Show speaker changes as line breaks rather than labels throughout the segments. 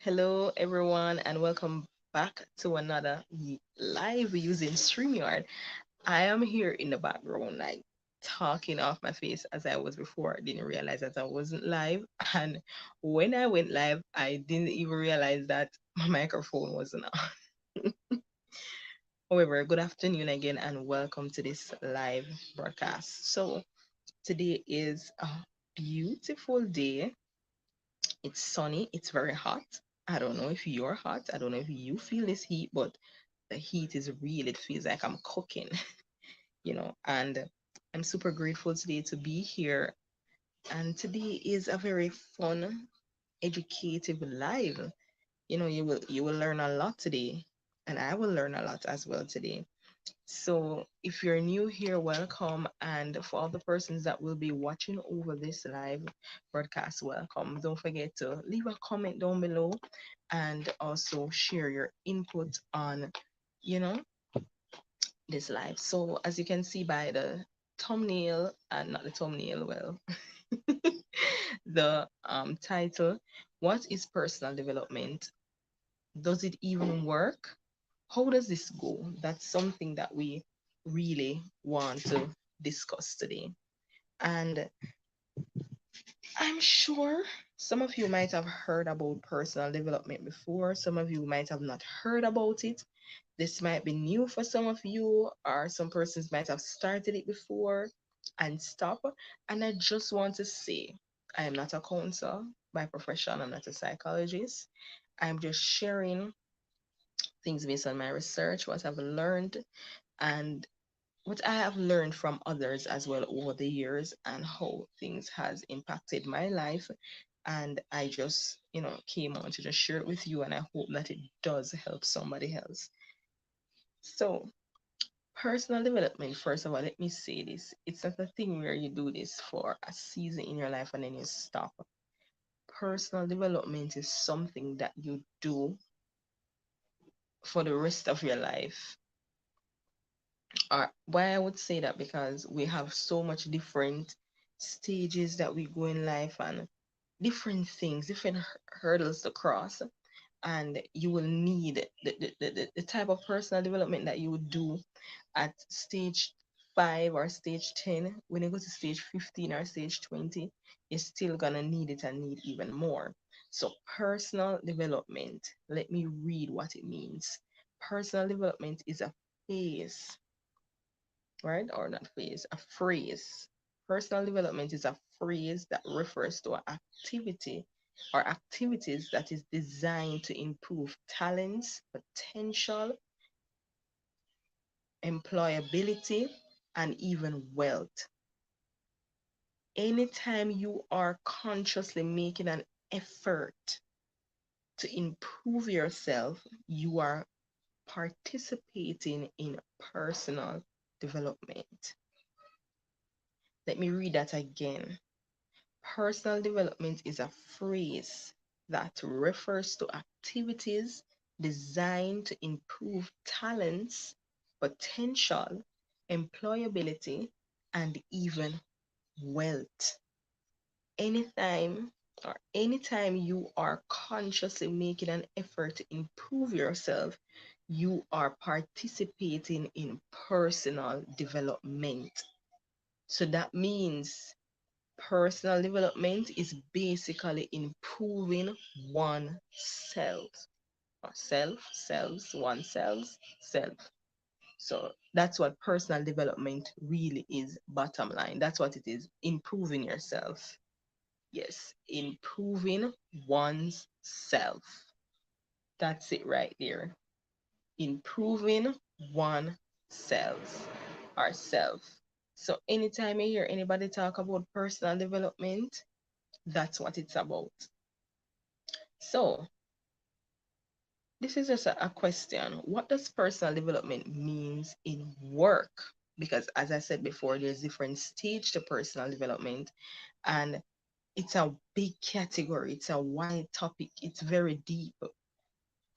Hello, everyone, and welcome back to another live using StreamYard. I am here in the background, like talking off my face as I was before. I didn't realize that I wasn't live. And when I went live, I didn't even realize that my microphone wasn't on. However, good afternoon again, and welcome to this live broadcast. So, today is a beautiful day. It's sunny, it's very hot. I don't know if you're hot. I don't know if you feel this heat, but the heat is real. It feels like I'm cooking, and I'm super grateful today to be here. And today is a very fun, educative live. You will learn a lot today, and I will learn a lot as well today. So, if you're new here, welcome. And for all the persons that will be watching over this live broadcast, welcome. Don't forget to leave a comment down below and also share your input on, you know, this live. So, as you can see by the thumbnail, and not the thumbnail, well, the title, what is personal development? Does it even work? How does this go? That's something that we really want to discuss today. And I'm sure some of you might have heard about personal development before, some of you might have not heard about it. This might be new for some of you, or some persons might have started it before and stop. And I just want to say, I am not a counselor by profession, I'm not a psychologist. I'm just sharing things based on my research, what I've learned, and what I have learned from others as well over the years, and how things has impacted my life. And I just, came on to just share it with you, and I hope that it does help somebody else. So, personal development, first of all, let me say this. It's not a thing where you do this for a season in your life and then you stop. Personal development is something that you do for the rest of your life. Why I would say that, because we have so much different stages that we go in life, and different things, different hurdles to cross, and you will need the type of personal development that you would do at stage 5 or stage 10. When you go to stage 15 or stage 20, you're still gonna need it and need even more. So, personal development, let me read what it means. Personal development is a phase, right? Or not phase, a phrase. Personal development is a phrase that refers to an activity or activities that is designed to improve talents, potential, employability, and even wealth. Anytime you are consciously making an effort to improve yourself, you are participating in personal development. Let me read that again. Personal development is a phrase that refers to activities designed to improve talents, potential, employability, and even wealth. Anytime you are consciously making an effort to improve yourself, you are participating in personal development. So that means personal development is basically improving oneself, or selves, oneself, self. So that's what personal development really is, bottom line. That's what it is, improving yourself. Yes, improving one's self. That's it right there. Improving oneself, ourself. So anytime you hear anybody talk about personal development, that's what it's about. So, this is just a question. What does personal development means in work? Because as I said before, there's different stage to personal development, and it's a big category. It's a wide topic. It's very deep.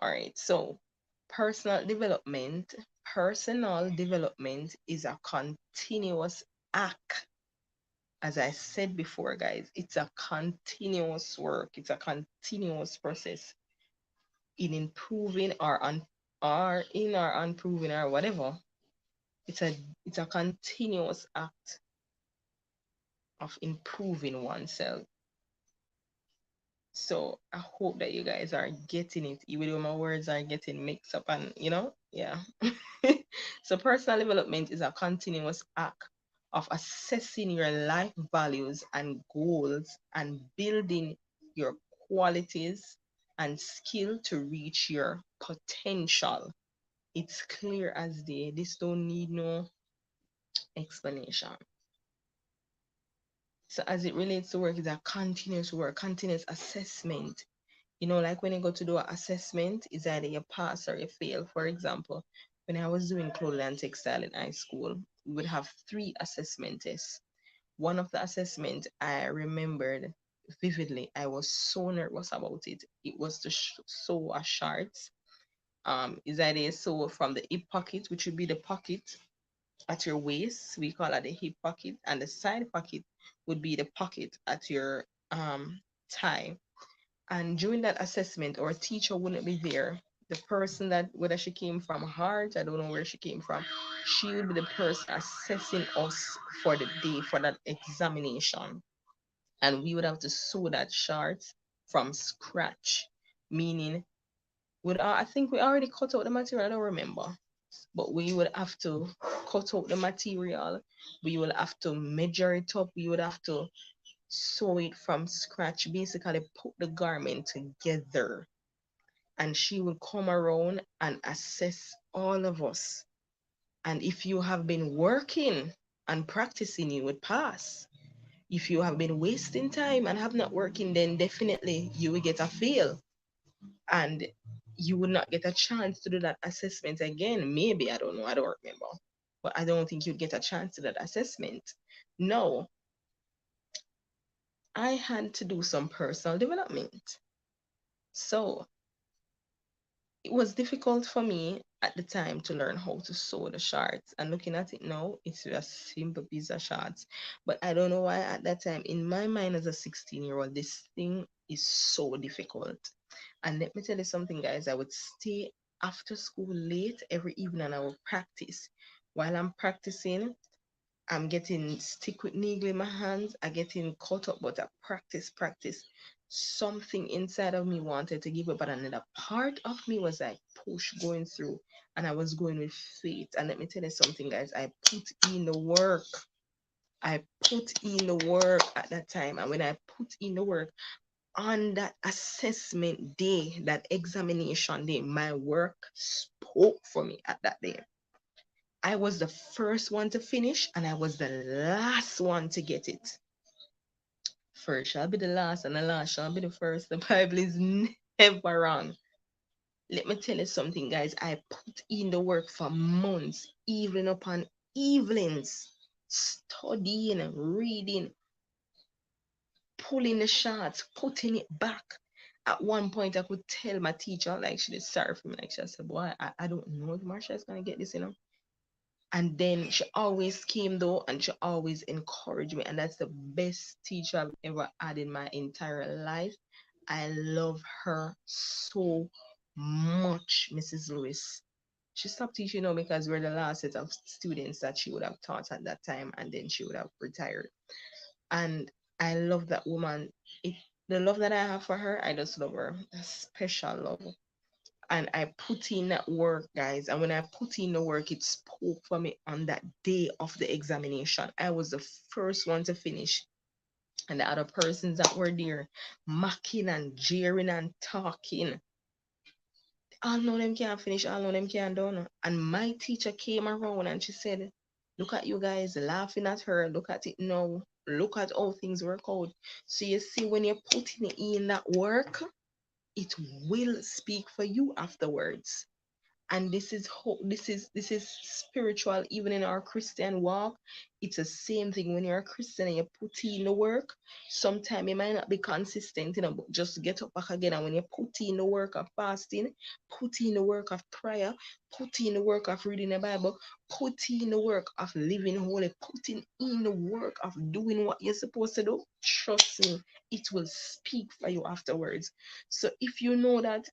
All right. So, personal development is a continuous act. As I said before, guys, it's a continuous work. It's a continuous process in improving or unproving or whatever. It's a it's a continuous act of improving oneself. So I hope that you guys are getting it, even though my words are getting mixed up and yeah. So personal development is a continuous act of assessing your life values and goals and building your qualities and skill to reach your potential. It's clear as day. This don't need no explanation. So as it relates to work, it's a continuous work, continuous assessment. Like when you go to do an assessment, it's either you pass or you fail. For example, when I was doing clothing and textile in high school, we would have three assessment tests. One of the assessment I remembered vividly. I was so nervous about it. It was to sew a shorts. Is either you sew from the hip pocket, which would be the pocket at your waist. We call it the hip pocket, and the side pocket would be the pocket at your thigh. And during that assessment, our teacher wouldn't be there. The person that, whether she came from heart, I don't know where she came from, she would be the person assessing us for the day for that examination. And we would have to sew that chart from scratch, meaning I think we already cut out the material, I don't remember. But we would have to cut out the material, we would have to measure it up, we would have to sew it from scratch, basically put the garment together. And she would come around and assess all of us. And if you have been working and practicing, you would pass. If you have been wasting time and have not working, then definitely you will get a fail. And you would not get a chance to do that assessment again. Maybe, I don't know, I don't remember. But I don't think you'd get a chance to that assessment. No, I had to do some personal development. So it was difficult for me at the time to learn how to sew the shorts. And looking at it now, it's a simple piece of shorts. But I don't know why at that time, in my mind as a 16-year-old, this thing is so difficult. And let me tell you something, guys. I would stay after school late every evening and I would practice. While I'm practicing, I'm getting stick with needle in my hands. I getting caught up, but I practice. Something inside of me wanted to give up, but another part of me was like push going through, and I was going with faith. And let me tell you something, guys. I put in the work. I put in the work at that time, and when I put in the work on that assessment day, that examination day, my work spoke for me at that day. I was the first one to finish and I was the last one to get it. First shall be the last and the last shall be the first. The Bible is never wrong. Let me tell you something, guys. I put in the work for months, evening upon evenings, studying, reading, pulling the shots, putting it back. At one point, I could tell my teacher, like, she was sorry for me. Like, she said, boy, I don't know if Marsha is going to get this. And then she always came though, and she always encouraged me. And that's the best teacher I've ever had in my entire life. I love her so much, Mrs. Lewis. She stopped teaching now because we're the last set of students that she would have taught at that time, and then she would have retired. And I love that woman. The love that I have for her, I just love her. A special love. And I put in that work, guys. And when I put in the work, it spoke for me on that day of the examination. I was the first one to finish. And the other persons that were there, mocking and jeering and talking, all know them can't finish, all know them can't do. And my teacher came around and she said, look at you guys laughing at her. Look at it now. Look at how things work out. So you see, when you're putting in that work, it will speak for you afterwards. And this is spiritual. Even in our Christian walk, it's the same thing. When you're a Christian and you put in the work, sometimes you might not be consistent, but just get up back again. And when you put in the work of fasting, put in the work of prayer, put in the work of reading the Bible, put in the work of living holy, putting in the work of doing what you're supposed to do, trust me, it will speak for you afterwards. So if you know that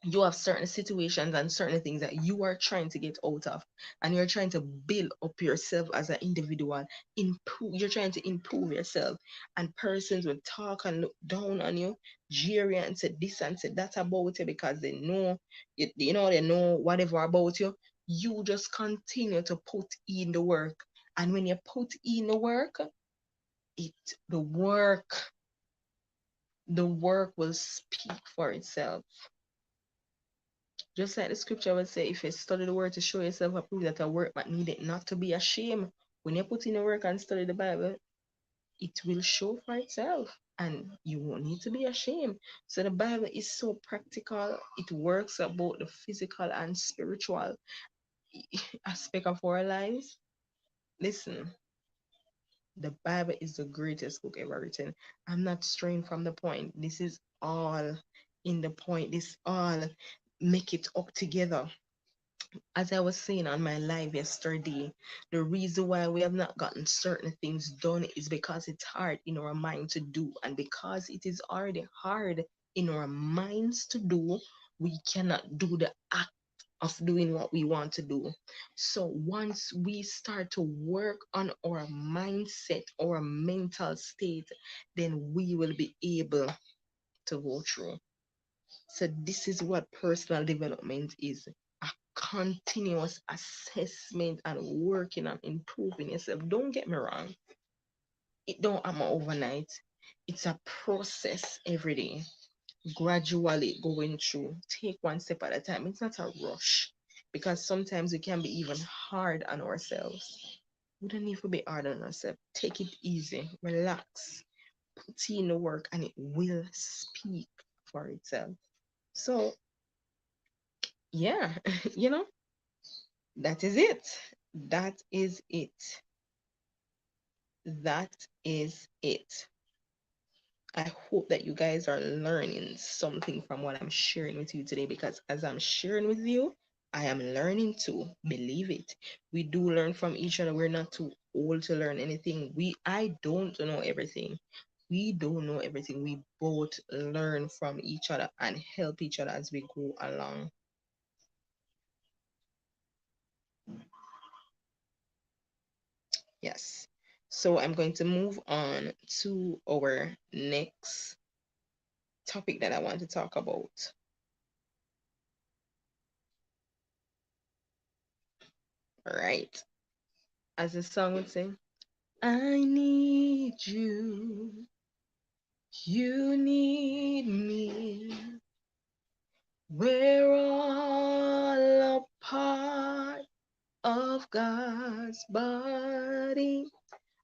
you have certain situations and certain things that you are trying to get out of, and you're trying to build up yourself as an individual. You're trying to improve yourself, and persons will talk and look down on you, jeer you and say this and say that about you because they know they know whatever about you. You just continue to put in the work, and when you put in the work, it the work the work will speak for itself. Just like the scripture would say, if you study the word to show yourself approved, that a workman needed not to be ashamed. When you put in the work and study the Bible, it will show for itself, and you won't need to be ashamed. So the Bible is so practical. It works about the physical and spiritual aspect of our lives. Listen, the Bible is the greatest book ever written. I'm not straying from the point. This is all in the point. This all make it up together. As I was saying on my live yesterday, the reason why we have not gotten certain things done is because it's hard in our mind to do. And because it is already hard in our minds to do, we cannot do the act of doing what we want to do. So once we start to work on our mindset, our mental state, then we will be able to go through. So this is what personal development is: a continuous assessment and working on improving yourself. Don't get me wrong, it don't happen overnight. It's a process every day, gradually going through. Take one step at a time. It's not a rush, because sometimes we can be even hard on ourselves. We don't need to be hard on ourselves. Take it easy, relax, put in the work, and it will speak for itself. So yeah, you know, that is it. That is it. That is it. I hope that you guys are learning something from what I'm sharing with you today, because as I'm sharing with you, I am learning too. Believe it. We do learn from each other. We're not too old to learn anything. I don't know everything. We don't know everything. We both learn from each other and help each other as we go along. Yes. So I'm going to move on to our next topic that I want to talk about. All right. As the song would say, I need you. You need me. We're all a part of God's body.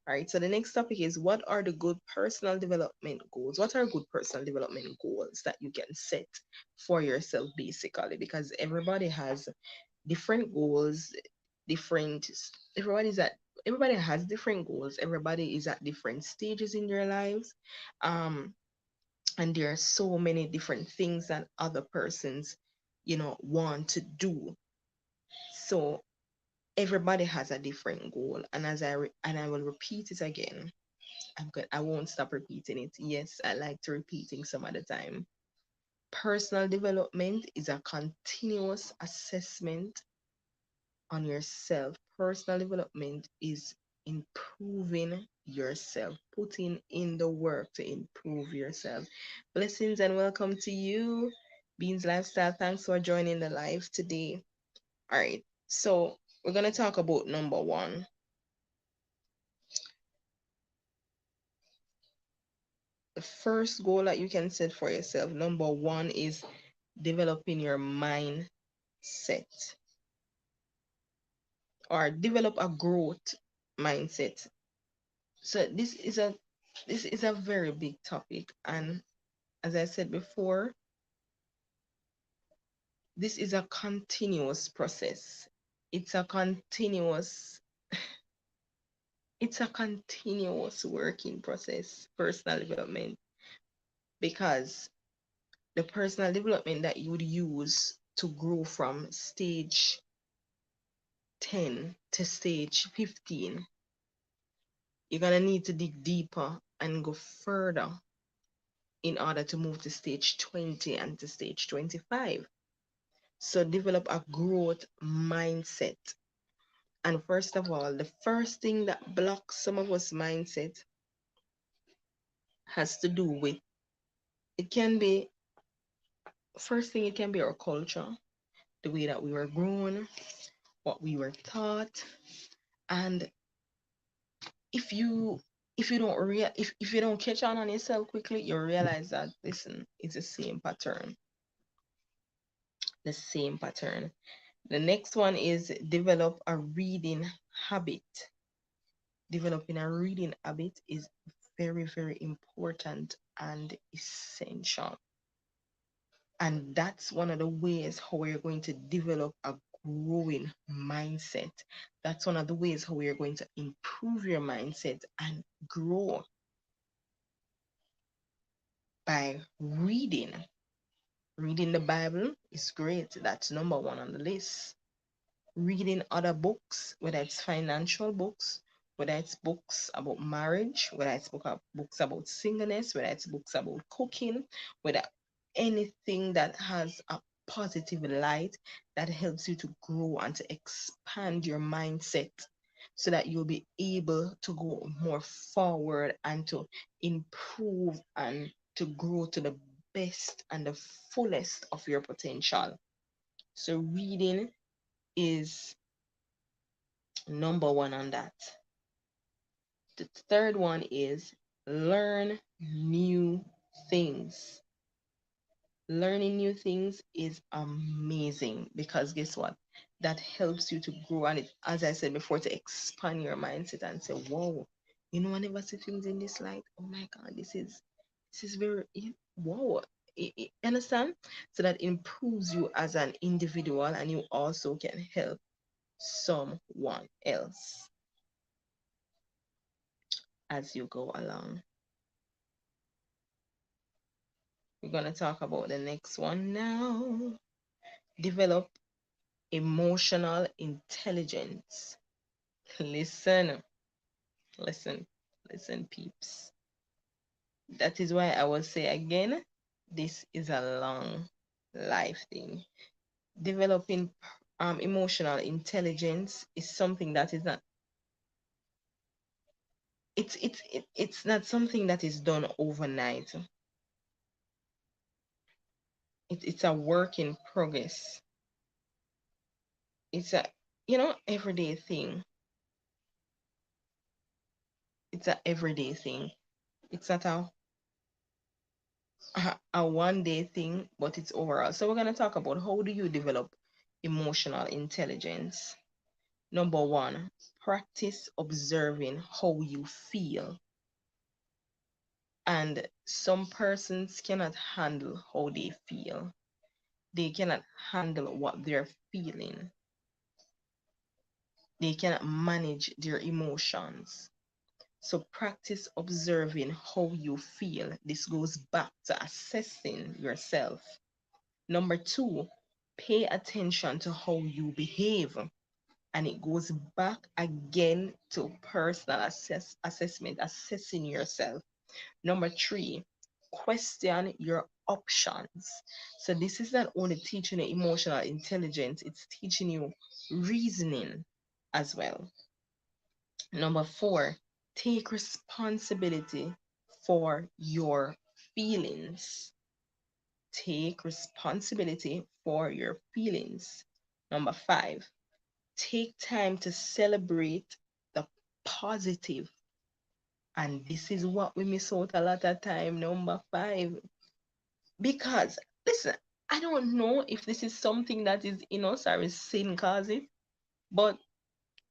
All right, so the next topic is, what are the good personal development goals? What are good personal development goals that you can set for yourself, basically? Because everybody has different goals, different, everybody's at, everybody has different goals. Everybody is at different stages in their lives. Um, and there are so many different things that other persons, want to do. So everybody has a different goal. And and I will repeat it again. I won't stop repeating it. Yes, I like to repeating some of the time. Personal development is a continuous assessment on yourself. Personal development is improving yourself, putting in the work to improve yourself. Blessings and welcome to you, Beans Lifestyle. Thanks for joining the live today. All right, so we're going to talk about number one. The first goal that you can set for yourself, number one, is developing your mindset, or develop a growth mindset. So this is a very big topic, and as I said before, this is a continuous process. It's a continuous it's a continuous working process, personal development, because the personal development that you would use to grow from stage 10 to stage 15, you're going to need to dig deeper and go further in order to move to stage 20 and to stage 25. So develop a growth mindset. And first of all, the first thing that blocks some of us mindset has to do with, it can be, first thing, it can be our culture, the way that we were grown, what we were taught. And if you if you don't catch on yourself quickly, you realize that, listen, it's the same pattern. The same pattern. The next one is develop a reading habit. Developing a reading habit is very, very important and essential. And that's one of the ways how we're going to develop a growing mindset. That's one of the ways how we're going to improve your mindset and grow by reading. Reading the Bible is great. That's number one on the list. Reading other books, whether it's financial books, whether it's books about marriage, whether it's books about singleness, whether it's books about cooking, whether anything that has a positive light that helps you to grow and to expand your mindset so that you'll be able to go more forward and to improve and to grow to the best and the fullest of your potential. So reading is number one on that. The third one is learn new things. Learning new things is amazing because guess what? That helps you to grow, and it, as I said before, to expand your mindset and say, "Whoa, you know, I never see things in this light. Oh my God, this is very wow." Understand? So that improves you as an individual, and you also can help someone else as you go along. We're going to talk about the next one now. Develop emotional intelligence. Listen, listen, listen, peeps. That is why I will say again, this is a long life thing. Developing emotional intelligence is something that is not, it's not something that is done overnight. It's a work in progress. It's a, everyday thing. It's a everyday thing. It's not a one day thing, but it's overall. So we're going to talk about how do you develop emotional intelligence. Number one, practice observing how you feel. And some persons cannot handle how they feel. They cannot handle what they're feeling. They cannot manage their emotions. So practice observing how you feel. This goes back to assessing yourself. Number two, pay attention to how you behave. And it goes back again to personal assessment, assessing yourself. Number three, question your options. So this is not only teaching you emotional intelligence, it's teaching you reasoning as well. Number four, take responsibility for your feelings. Take responsibility for your feelings. Number five, take time to celebrate the positive. And this is what we miss out a lot of time. Number five, because listen, I don't know if this is something that is in us or is sin causing, but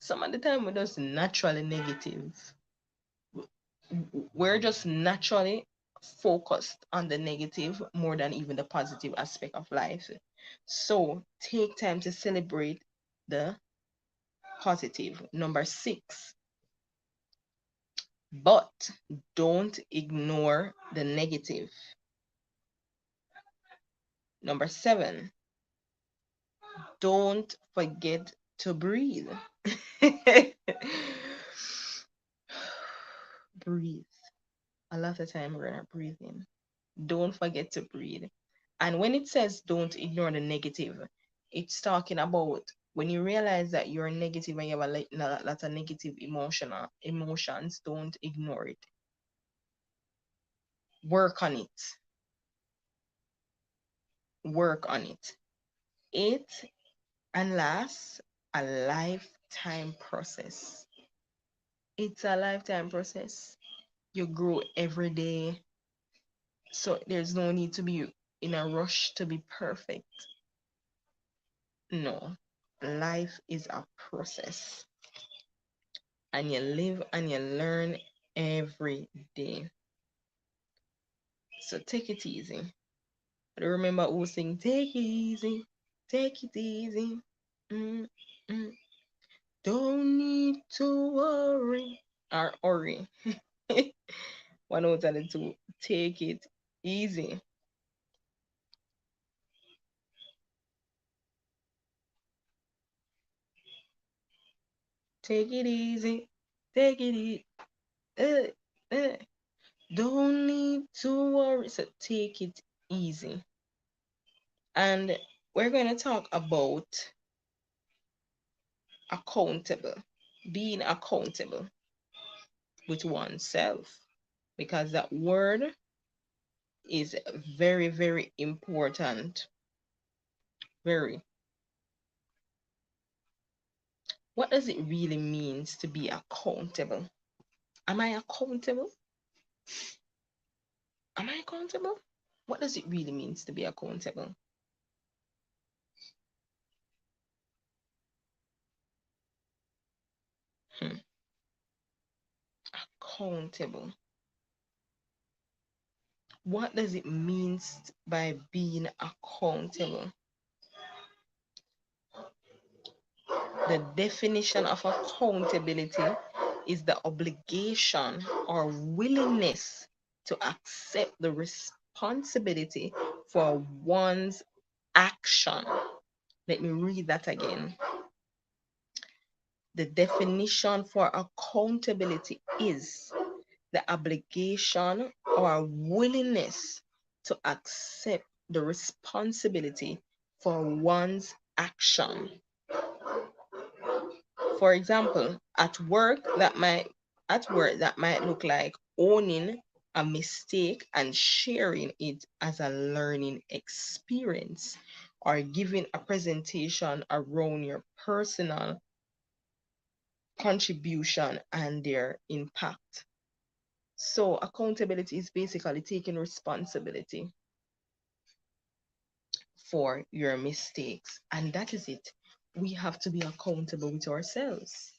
some of the time we're just naturally negative. We're just naturally focused on the negative more than even the positive aspect of life. So take time to celebrate the positive. Number six, but don't ignore the negative. Number seven, don't forget to breathe. Breathe. A lot of time we're not breathing. Don't forget to breathe. And when it says don't ignore the negative, It's talking about when you realize that you're negative and you have lot of negative emotions, don't ignore it. Work on it. Work on it. It and last, a lifetime process. It's a lifetime process. You grow every day. So there's no need to be in a rush to be perfect. No. Life is a process. And you live and you learn every day. So take it easy. I remember who sing take it easy, take it easy. Mm, mm. Don't need to worry or hurry. One out of the two. Take it easy. Take it easy. Take it easy. Uh, uh. Don't need to worry. So take it easy. And we're going to talk about accountable, being accountable with oneself, because that word is very, very important. Very. What does it really means to be accountable? Am I accountable? Am I accountable? What does it really means to be accountable? Hmm. Accountable. What does it means by being accountable? The definition of accountability is the obligation or willingness to accept the responsibility for one's action. Let me read that again. The definition for accountability is the obligation or willingness to accept the responsibility for one's action. For example, at work that might look like owning a mistake and sharing it as a learning experience, or giving a presentation around your personal contribution and their impact. So accountability is basically taking responsibility for your mistakes, and that is it. We have to be accountable with ourselves.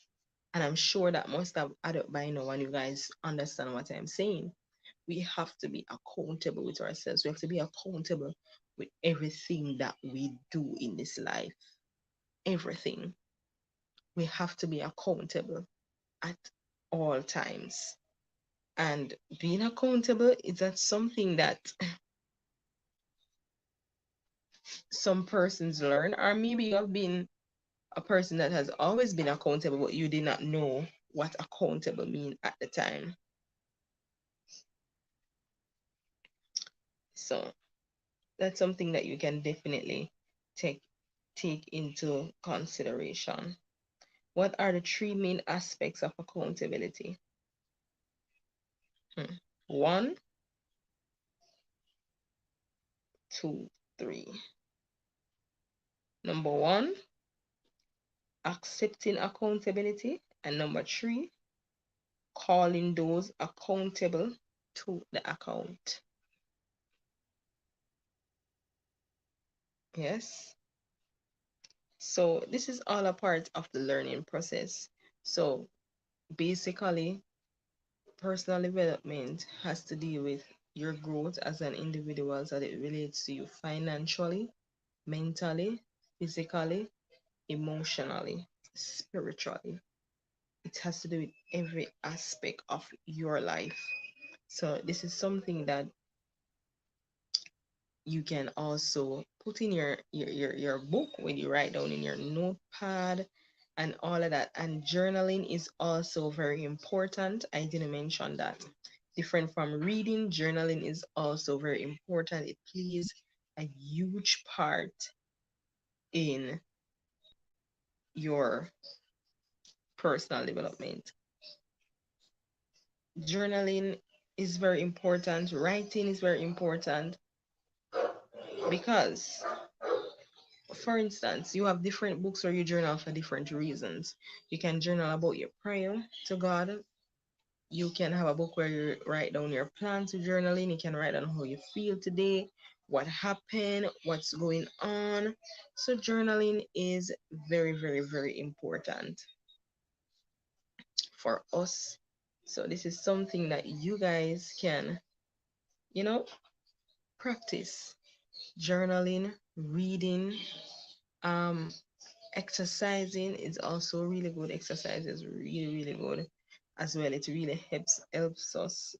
And I'm sure that must have added up by now, and you guys understand what I'm saying. We have to be accountable with ourselves. We have to be accountable with everything that we do in this life. Everything. We have to be accountable at all times. And being accountable is that something that some persons learn, or maybe you have been a person that has always been accountable, but you did not know what accountable mean at the time. So that's something that you can definitely take take into consideration. What are the three main aspects of accountability? Hmm. One, two, three. Number one, accepting accountability. And number three, calling those accountable to the account. Yes. So this is all a part of the learning process. So basically, personal development has to deal with your growth as an individual as it relates to you financially, mentally, physically, emotionally, spiritually. It has to do with every aspect of your life. So this is something that you can also put in your book when you write down in your notepad and all of that. And journaling is also very important. I didn't mention that. Different from reading, journaling is also very important. It plays a huge part in your personal development. Journaling is very important, writing is very important because, for instance, you have different books where you journal for different reasons. You can journal about your prayer to God. You can have a book where you write down your plans with journaling. You can write down how you feel today, what happened, what's going on. So, journaling is very, very, very important for us. So, this is something that you guys can, you know, practice. Journaling, reading, um, exercising is also really good. Exercise is really, really good as well. It really helps us,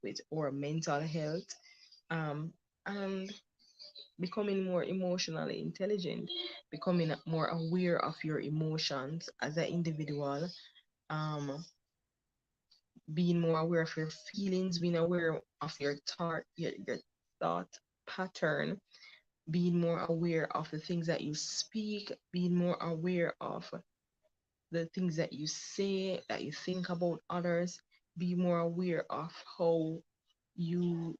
with our mental health. Um, and becoming more emotionally intelligent, becoming more aware of your emotions as an individual, um, being more aware of your feelings, being aware of your thought pattern, being more aware of the things that you speak, being more aware of the things that you say, that you think about others, be more aware of how you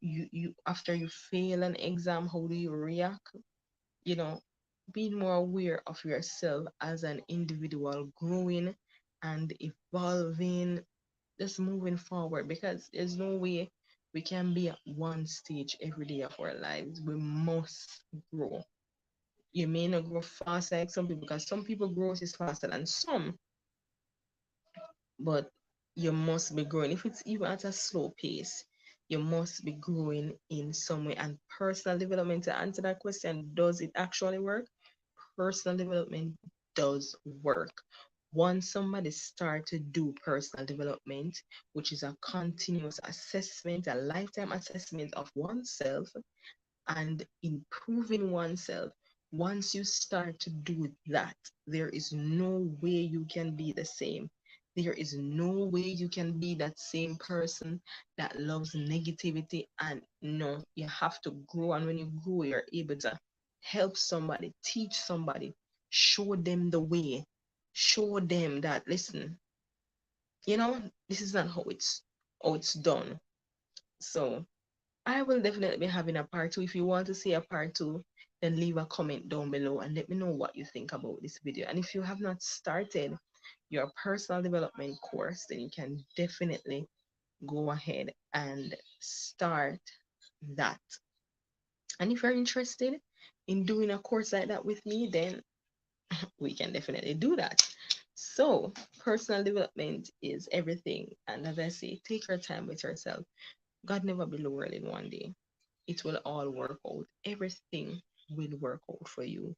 after you fail an exam, how do you react? You know, being more aware of yourself as an individual, growing and evolving, just moving forward, because there's no way we can be at one stage every day of our lives. We must grow. You may not grow fast like some people, because some people growth is faster than some, but you must be growing. If it's even at a slow pace, you must be growing in some way. And personal development, to answer that question, does it actually work? Personal development does work. Once somebody start to do personal development, which is a continuous assessment, a lifetime assessment of oneself, and improving oneself, once you start to do that, there is no way you can be the same. There is no way you can be that same person that loves negativity. And no, you have to grow. And when you grow, you're able to help somebody, teach somebody, show them the way, show them that, listen, this is not how it's done. So I will definitely be having a part two. If you want to see a part two, then leave a comment down below and let me know what you think about this video. And if you have not started your personal development course, then you can definitely go ahead and start that. And if you're interested in doing a course like that with me, then we can definitely do that. So, personal development is everything. And as I say, take your time with yourself. God never built the world in one day. It will all work out. Everything will work out for you.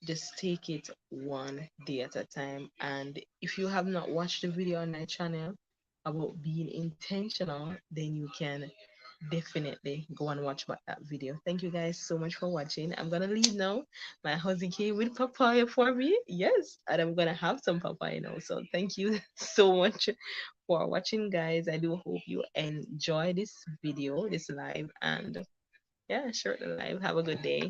Just take it one day at a time. And if you have not watched the video on my channel about being intentional, then you can definitely go and watch that video. Thank you guys so much for watching. I'm gonna leave now. My husband came with papaya for me. Yes, and I'm gonna have some papaya now. So thank you so much for watching, guys. I do hope you enjoy this video, this live, and yeah, share the live. Have a good day.